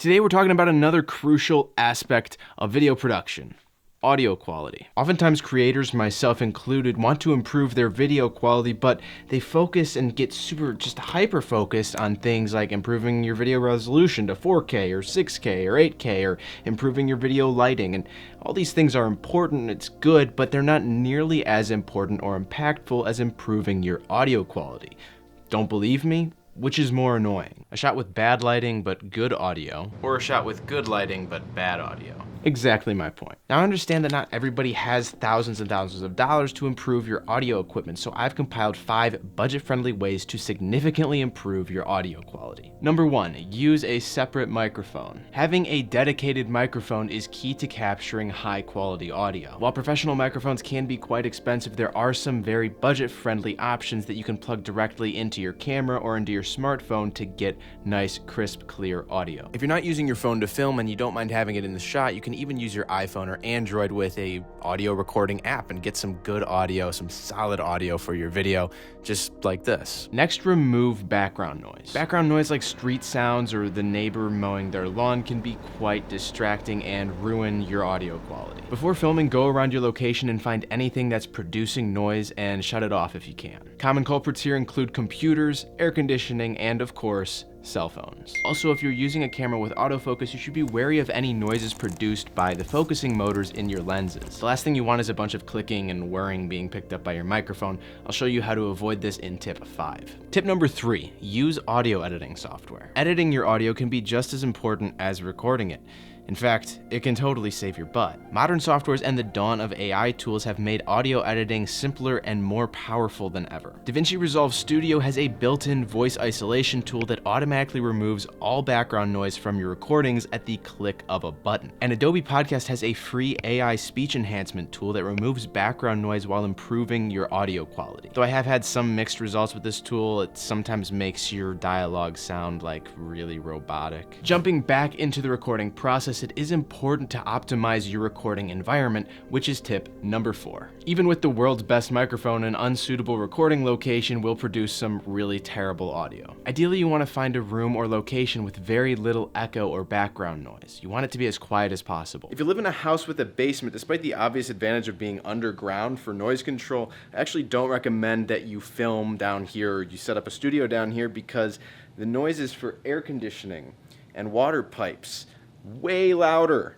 Today we're talking about another crucial aspect of video production: audio quality. Oftentimes creators, myself included, want to improve their video quality, but they focus and get just hyper focused on things like improving your video resolution to 4K or 6K or 8K, or improving your video lighting. And all these things are important, it's good, but they're not nearly as important or impactful as improving your audio quality. Don't believe me? Which is more annoying? A shot with bad lighting but good audio, or a shot with good lighting but bad audio? Exactly my point. Now I understand that not everybody has thousands and thousands of dollars to improve your audio equipment, so I've compiled 5 budget-friendly ways to significantly improve your audio quality. Number 1, use a separate microphone. Having a dedicated microphone is key to capturing high-quality audio. While professional microphones can be quite expensive, there are some very budget-friendly options that you can plug directly into your camera or into your smartphone to get nice, crisp, clear audio. If you're not using your phone to film and you don't mind having it in the shot, you can even use your iPhone or Android with a audio recording app and get some good audio, some solid audio for your video, just like this. Next, remove background noise. Background noise like street sounds or the neighbor mowing their lawn can be quite distracting and ruin your audio quality. Before filming, go around your location and find anything that's producing noise and shut it off if you can. Common culprits here include computers, air conditioning, and of course, cell phones. Also, if you're using a camera with autofocus, you should be wary of any noises produced by the focusing motors in your lenses. The last thing you want is a bunch of clicking and whirring being picked up by your microphone. I'll show you how to avoid this in tip 5. Tip number 3, use audio editing software. Editing your audio can be just as important as recording it. In fact, it can totally save your butt. Modern softwares and the dawn of AI tools have made audio editing simpler and more powerful than ever. DaVinci Resolve Studio has a built-in voice isolation tool that automatically removes all background noise from your recordings at the click of a button. And Adobe Podcast has a free AI speech enhancement tool that removes background noise while improving your audio quality. Though I have had some mixed results with this tool, it sometimes makes your dialogue sound like really robotic. Jumping back into the recording process, it is important to optimize your recording environment, which is tip number 4. Even with the world's best microphone, an unsuitable recording location will produce some really terrible audio. Ideally, you want to find a room or location with very little echo or background noise. You want it to be as quiet as possible. If you live in a house with a basement, despite the obvious advantage of being underground for noise control, I actually don't recommend that you film down here or you set up a studio down here, because the noises for air conditioning and water pipes way louder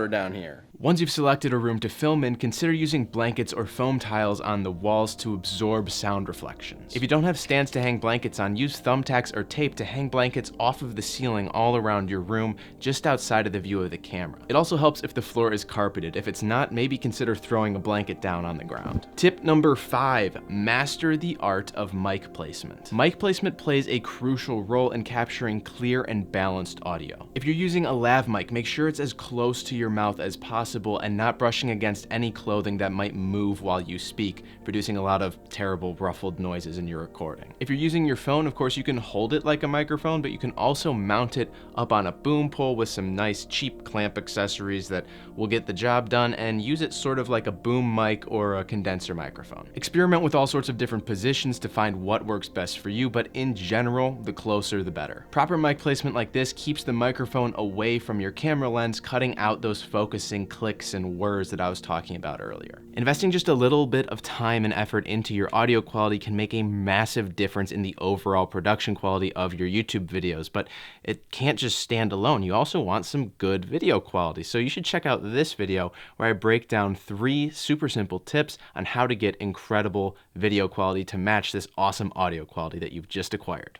down here. Once you've selected a room to film in, consider using blankets or foam tiles on the walls to absorb sound reflections. If you don't have stands to hang blankets on, use thumbtacks or tape to hang blankets off of the ceiling all around your room, just outside of the view of the camera. It also helps if the floor is carpeted. If it's not, maybe consider throwing a blanket down on the ground. Tip number 5, master the art of mic placement. Mic placement plays a crucial role in capturing clear and balanced audio. If you're using a lav mic, make sure it's as close to your mouth as possible and not brushing against any clothing that might move while you speak, producing a lot of terrible ruffled noises in your recording. If you're using your phone, of course, you can hold it like a microphone, but you can also mount it up on a boom pole with some nice cheap clamp accessories that will get the job done, and use it sort of like a boom mic or a condenser microphone. Experiment with all sorts of different positions to find what works best for you, but in general, the closer the better. Proper mic placement like this keeps the microphone away from your camera lens, cutting out those focusing clicks and whirs that I was talking about earlier. Investing just a little bit of time and effort into your audio quality can make a massive difference in the overall production quality of your YouTube videos, but it can't just stand alone. You also want some good video quality. So you should check out this video where I break down 3 super simple tips on how to get incredible video quality to match this awesome audio quality that you've just acquired.